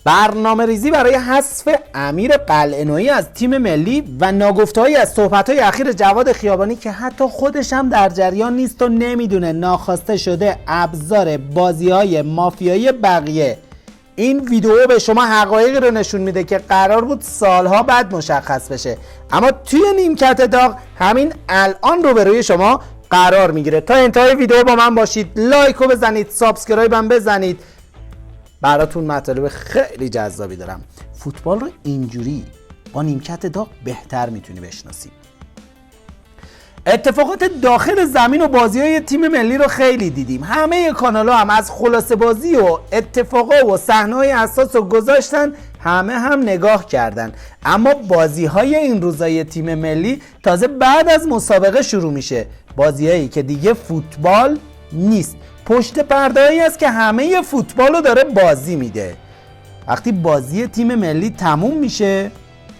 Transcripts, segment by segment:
برنامه ریزی برای حذف امیر قلعه‌نویی از تیم ملی و ناگفته‌هایی از صحبت‌های اخیر جواد خیابانی که حتی خودش هم در جریان نیست و نمیدونه ناخواسته شده ابزار بازی‌های مافیایی بقیه. این ویدیو به شما حقایقی رو نشون میده که قرار بود سالها بعد مشخص بشه، اما توی نیمکت داغ همین الان رو به روی شما قرار میگیره. تا انتهای ویدیو با من باشید، لایک رو بزنید، سابسکرایب هم بزنید، براتون مطالب خیلی جذابی دارم. فوتبال رو اینجوری با نیمکت داغ بهتر میتونی بشناسی. اتفاقات داخل زمین و بازی‌های تیم ملی رو خیلی دیدیم. همه کانال‌ها هم از خلاصه بازی و اتفاقا و صحنه‌های حساس رو گذاشتن، همه هم نگاه کردن. اما بازی‌های این روزای تیم ملی تازه بعد از مسابقه شروع میشه. بازی‌هایی که دیگه فوتبال نیست، پشت پرده‌ای است که همه فوتبال رو داره بازی میده. وقتی بازی تیم ملی تموم میشه،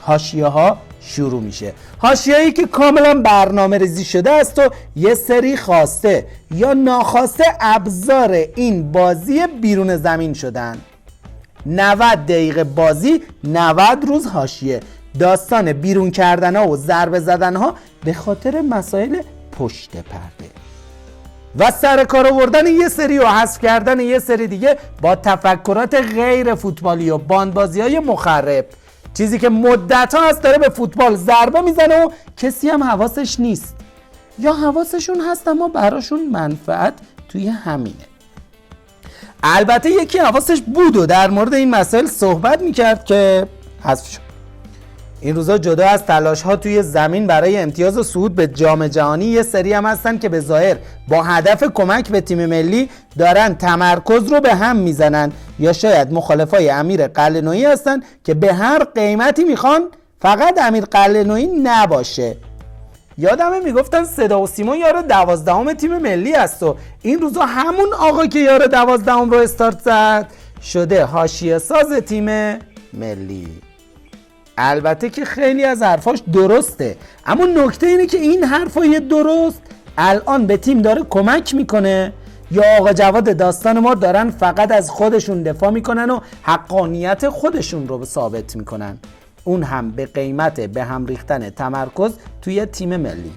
حاشیه‌ها شروع میشه. حاشیه‌ای که کاملا برنامه ریزی شده است و یه سری خواسته یا ناخواسته ابزار این بازی بیرون زمین شدن. 90 دقیقه بازی، 90 روز حاشیه. داستان بیرون کردنها و ضربه زدنها به خاطر مسائل پشت پرده و سر کار آوردن یه سری و حذف کردن یه سری دیگه با تفکرات غیر فوتبالی و باندبازی‌های مخرب. چیزی که مدت‌ها هست داره به فوتبال ضربه میزنه و کسی هم حواسش نیست، یا حواسشون هست اما براشون منفعت توی همینه. البته یکی حواسش بود و در مورد این مسائل صحبت میکرد که حذف شد. این روزا جدا از تلاش‌ها توی زمین برای امتیاز و صعود به جام جهانی، یه سری هم هستن که به ظاهر با هدف کمک به تیم ملی دارن تمرکز رو به هم میزنن، یا شاید مخالفای امیر قلعه‌نویی هستن که به هر قیمتی میخوان فقط امیر قلعه‌نویی نباشه. یادمه میگفتن صدا و سیما یار 12ام تیم ملی است و این روزا همون آقا که یار 12ام رو استارت زد شده حاشیه ساز تیم ملی. البته که خیلی از حرفاش درسته، اما نکته اینه که این حرفای درست الان به تیم داره کمک میکنه یا آقا جواد داستان ما دارن فقط از خودشون دفاع میکنن و حقانیت خودشون رو ثابت میکنن، اون هم به قیمت به هم ریختن تمرکز توی تیم ملی.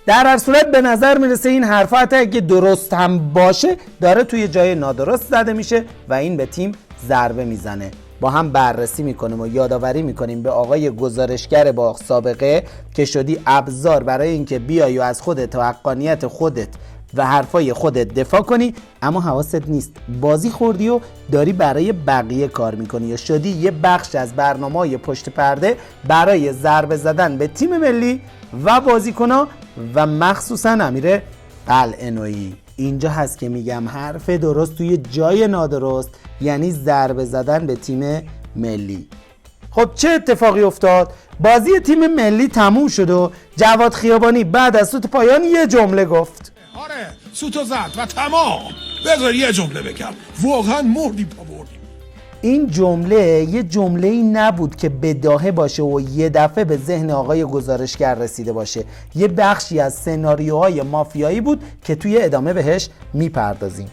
در هر صورت به نظر میرسه این حرفا حتی اگه درست هم باشه داره توی جای نادرست زده میشه و این به تیم ضربه میزنه. با هم بررسی میکنیم و یادآوری میکنیم به آقای گزارشگر با سابقه که شدی ابزار برای اینکه بیای و از خودت و حقانیت خودت و حرفای خودت دفاع کنی، اما حواست نیست بازی خوردی و داری برای بقیه کار میکنی یا شدی یه بخش از برنامه‌های پشت پرده برای ضربه زدن به تیم ملی و بازیکن‌ها و مخصوصا امیر قلعه‌نویی. اینجا هست که میگم حرف درست توی جای نادرست، یعنی ضربه زدن به تیم ملی. خب چه اتفاقی افتاد؟ بازی تیم ملی تموم شد و جواد خیابانی بعد از سوت پایان یه جمله گفت. آره سوتو زد و تمام. بذار یه جمله بگم، واقعا مردیم تا بردیم. این جمله یه جمله‌ای نبود که بداهه باشه و یه دفعه به ذهن آقای گزارشگر رسیده باشه. یه بخشی از سناریوهای مافیایی بود که توی ادامه بهش میپردازیم.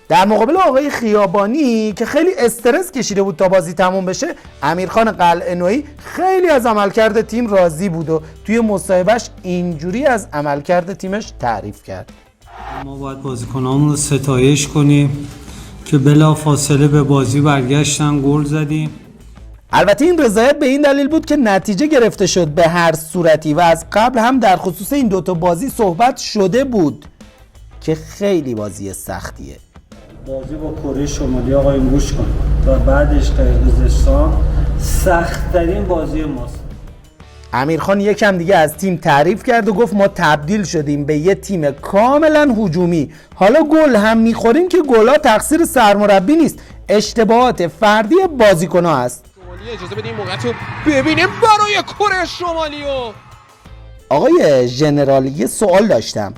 در مقابل آقای خیابانی که خیلی استرس کشیده بود تا بازی تموم بشه، امیرخان قلعه‌نویی خیلی از عملکرد تیم راضی بود و توی مصاحبهش اینجوری از عملکرد تیمش تعریف کرد. ما باید بازیکنامون رو ستایش کنیم که بلافاصله به بازی برگشتن، گل زدیم. البته این رضایت به این دلیل بود که نتیجه گرفته شد به هر صورتی و از قبل هم در خصوص این دوتا بازی صحبت شده بود که خیلی بازی سختیه. بازی با کره شمالی آقای گوش کن و بعدش قرقیزستان سخت‌ترین بازی ماست. امیرخان یکم دیگه از تیم تعریف کرد و گفت ما تبدیل شدیم به یه تیم کاملا هجومی. حالا گل هم میخوریم که گل‌ها تقصیر سرمربی نیست، اشتباهات فردی بازیکن‌ها است. اجازه بدیم موقعیت رو ببینیم برای کره شمالی. و آقای ژنرال یه سوال داشتم،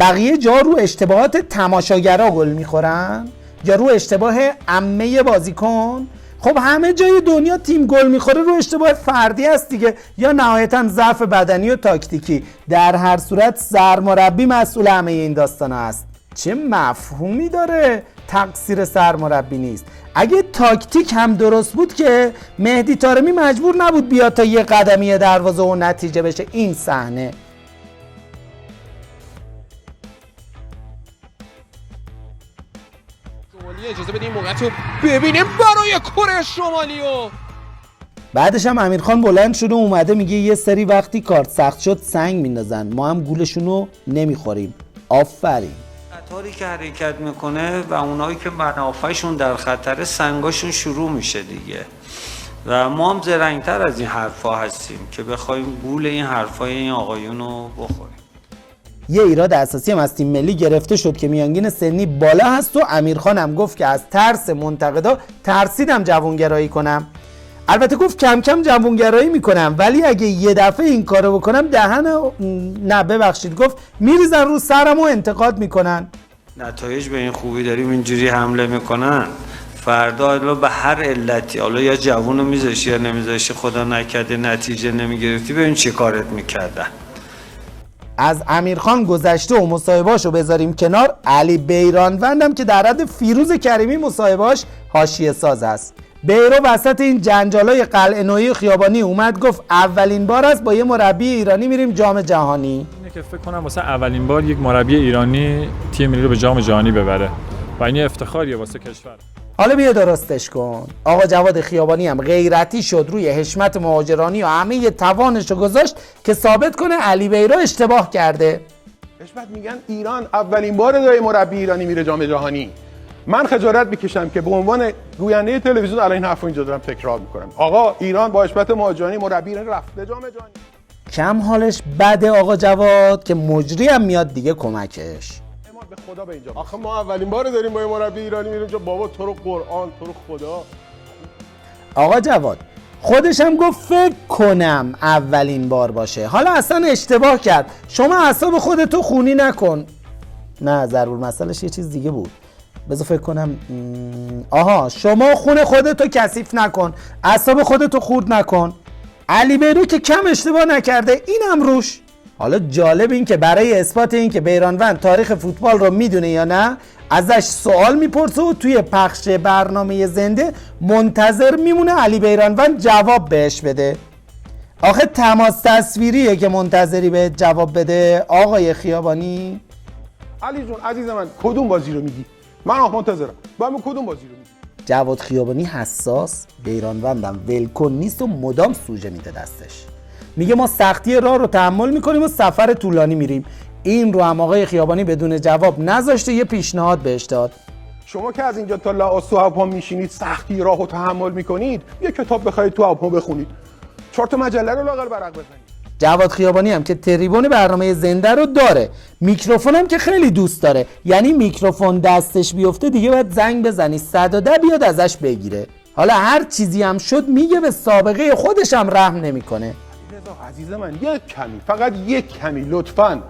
بقیه جا رو اشتباهات تماشاگرها گل میخورن یا رو اشتباه عمه بازیکن؟ خب همه جای دنیا تیم گل میخوره رو اشتباه فردی است دیگه، یا نهایتا ضعف بدنی و تاکتیکی. در هر صورت سرمربی مسئول همه این داستان است. چه مفهومی داره تقصیر سرمربی نیست؟ اگه تاکتیک هم درست بود که مهدی طارمی مجبور نبود بیاد تا یه قدمی دروازه و نتیجه بشه این صحنه. شمالی اجازه بدیم موقعیت رو ببینیم برای کره شمالی و بعدش هم امیرخان بلند شده اومده میگه یه سری وقتی کارت سخت شد سنگ میندازن، ما هم گولشونو نمیخوریم. آفرین. قطاری که حرکت میکنه و اونایی که منافعشون در خطر سنگاشون شروع میشه دیگه و ما هم زرنگتر از این حرفا هستیم که بخوایم گول این حرفای این آقایونو بخوریم. یه ایراد اساسی هم از تیم ملی گرفته شد که میانگین سنی بالا هست و امیرخان هم گفت که از ترس منتقدا ترسیدم جوانگرایی کنم. البته گفت کم کم جوانگرایی میکنم ولی اگه یه دفعه این کارو بکنم گفت میریزن رو سرم و انتقاد میکنن. نتایج به این خوبی داریم اینجوری حمله میکنن، فردا به هر علتی، حالا یا جوونو میذاشی یا نمیذاشی، خدا نکرده نتیجه نمیگرفتی، ببین چه کارت میکردن. از امیرخان گذشته و مصاحبهاشو بذاریم کنار، علی بیرانوندم که در حد فیروز کریمی مصاحبهاش حاشیه ساز است. بیرو وسط این جنجالای قلعه نویی خیابانی اومد گفت اولین بار است با یه مربی ایرانی میریم جام جهانی. اینه که فکر کنم واسه اولین بار یک مربی ایرانی تیم ملی رو به جام جهانی ببره و این افتخاریه واسه کشور. حالا بیا درستش کن. آقا جواد خیابانی هم غیرتی شد روی حشمت مهاجرانی و همه توانش رو گذاشت که ثابت کنه علی بیرو اشتباه کرده. حشمت میگن ایران اولین بار داره مربی ایرانی میره جام جهانی. من خجالت میکشم که به عنوان گوینده تلویزیون الان این حرفو اینجا دارم تکرار میکنم. آقا ایران با حشمت مهاجرانی مربی ایرانی رفته جام جهانی. کم حالش بده آقا جواد که مجری هم میاد دیگه کمکش. به خدا به اینجا. آخه ما اولین بار داریم با مربی ایرانی میریم جا. بابا تو رو قرآن، تو رو خدا. آقا جواد خودش هم گفت فکر کنم اولین بار باشه. حالا اصلا اشتباه کرد. شما اعصاب خودتو خونی نکن. نه ضرور مسئلهش یه چیز دیگه بود. بذار فکر کنم. شما خون خودتو کثیف نکن، اعصاب خودتو خورد نکن. علی بیرو که کم اشتباه نکرده اینم روش. حالا جالب این که برای اثبات این که بیرانوند تاریخ فوتبال رو میدونه یا نه ازش سوال میپرسه و توی پخش برنامه زنده منتظر میمونه علی بیرانوند جواب بهش بده. آخه تماس تصویریه که منتظری به جواب بده آقای خیابانی. علی جون عزیز من کدوم بازی رو میگی؟ من منتظرم. با من کدوم بازی رو میگی؟ جواد خیابانی حساس، بیرانوندم ولکن نیست و مدام سوژه میده دستش. میگه ما سختی راه رو تحمل میکنیم و سفر طولانی میریم. این رو هم آقای خیابانی بدون جواب نذاشته، یه پیشنهاد بهش داد. شما که از اینجا تا لاس تو هواپا میشینید سختی راه رو تحمل میکنید، یه کتاب بخواید تو هواپا بخونید، 4 تا مجله رو لااقل ورق بزنید. جواد خیابانی هم که تریبون برنامه زنده رو داره، میکروفون هم که خیلی دوست داره، یعنی میکروفون دستش بیفته دیگه باید زنگ بزنی 110 بیاد ازش بگیره. حالا هر چیزی هم شد میگه به سابقه خودش هم رحم نمیکنه. عزیز من فقط یک کمی لطفاً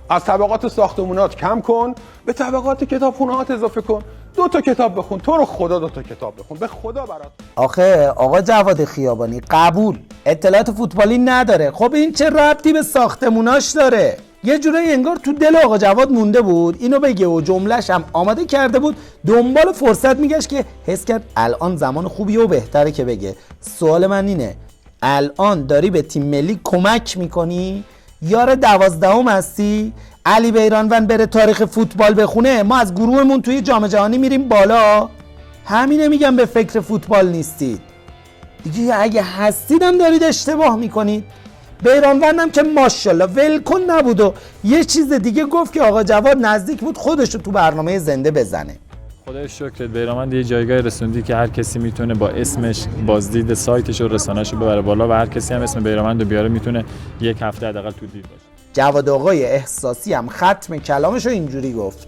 از طبقات ساختمونات کم کن، به طبقات کتابخونه‌هات اضافه کن. 2 تا کتاب بخون، تو رو خدا 2 تا کتاب بخون، به خدا برات. آخه آقا جواد خیابانی قبول اطلاعات فوتبالی نداره. خب این چه ربطی به ساختموناش داره؟ یه جورایی انگار تو دل آقا جواد مونده بود اینو بگه و جمله‌ش هم آماده کرده بود، دنبال فرصت میگشت که حس کرد الان زمان خوبیه و بهتره که بگه. سوال من اینه، الان داری به تیم ملی کمک میکنی؟ یار 12ام هستی؟ علی بیرانوند بره تاریخ فوتبال بخونه، ما از گروهمون توی جام جهانی میریم بالا. همینه میگم به فکر فوتبال نیستید دیگه. اگه هستیدم دارید اشتباه میکنید. بیرانوندم که ماشاءالله ولکن نبود و یه چیز دیگه گفت که آقا جواد نزدیک بود خودش رو تو برنامه زنده بزنه. خدای شکرت بیرانوند یه جایگاه رسوندی که هر کسی میتونه با اسمش بازدید سایتش و رسانه‌اش رو ببره بالا و هر کسی هم اسم بیرانوند رو بیاره میتونه یک هفته حداقل تو دید باشه. جواد آقای احساسی هم ختم کلامش رو اینجوری گفت.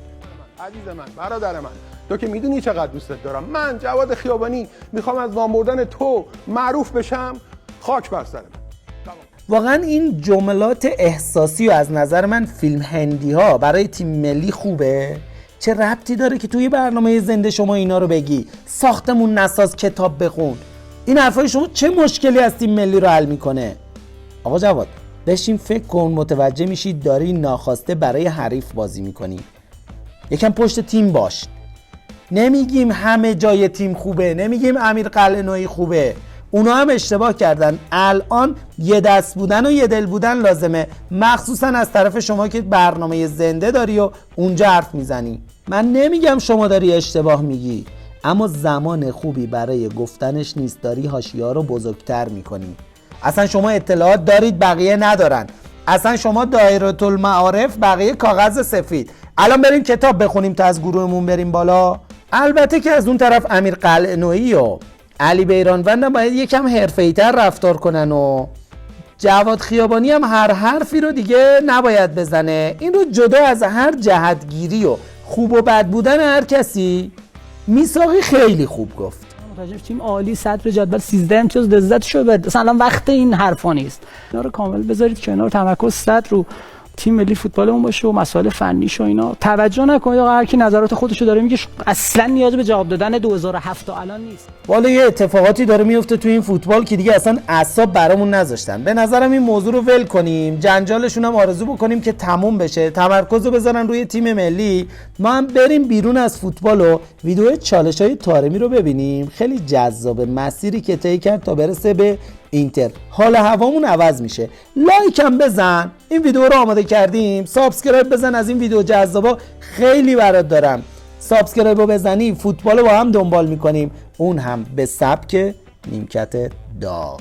عزیز من، برادر من، تو که میدونی چقدر دوستت دارم. من جواد خیابانی میخوام از نام بردن تو معروف بشم، خاک بر سرم. واقعا این جملات احساسی و از نظر من فیلم هندی ها برای تیم ملی خوبه. چه ربطی داره که توی برنامه زنده شما اینا رو بگی؟ ساختمون نساز، کتاب بخون. این حرفای شما چه مشکلی از تیم ملی رو حل میکنه؟ آقا جواد بشین فکر کن، متوجه میشی داری ناخواسته برای حریف بازی میکنی. یکم پشت تیم باش. نمیگیم همه جای تیم خوبه، نمیگیم امیر قلعه‌نویی خوبه، اونا هم اشتباه کردن. الان یه دست بودن و یه دل بودن لازمه، مخصوصا از طرف شما که برنامه زنده داری و اونجا حرف میزنی. من نمیگم شما داری اشتباه میگی، اما زمان خوبی برای گفتنش نیست، داری حاشیه‌ها رو بزرگتر میکنی. اصلا شما اطلاعات دارید بقیه ندارن، اصلا شما دایره المعارف بقیه کاغذ سفید. الان بریم کتاب بخونیم تا از گروهمون بریم بالا. البته که از اون طرف امیر قلعه‌نویی و علی بیرانوند باید یکم حرفه‌ای‌تر رفتار کنن و جواد خیابانی هم هر حرفی رو دیگه نباید بزنه. این رو جدا از هر جهتگیری و خوب و بد بودن هر کسی، میثاقی خیلی خوب گفت. متوجه تیم عالی صدر جدول 13 امتیاز لذتشو ببرید. اصلا الان وقت این حرفا نیست. اینا رو کامل بذارید کنار، تمرکز صدر رو تیم ملی فوتبالمون باشه و مسائل فنیش و اینا. توجه نکنید آقا هر کی نظرات خودشو داره میگه، اصلا نیاز به جواب دادن 2007 تا الان نیست. والا یه اتفاقاتی داره میفته تو این فوتبال که دیگه اصلا اعصاب برامون نذاشتن. به نظرم این موضوع رو ول کنیم، جنجالشون هم آرزو بکنیم که تموم بشه، تمرکز رو بذارن روی تیم ملی، ما هم بریم بیرون از فوتبال و ویدیو چالش‌های طارمی رو ببینیم. خیلی جذابه مسیری که طی کرد تا برسه به اینتر. حال هوامون عوض میشه. لایک هم بزن، این ویدیو رو آماده کردیم، سابسکرایب بزن، از این ویدیو جذابا خیلی برات دارم. سابسکرایب رو بزنی فوتبال رو با هم دنبال میکنیم، اون هم به سبک نیمکت داغ.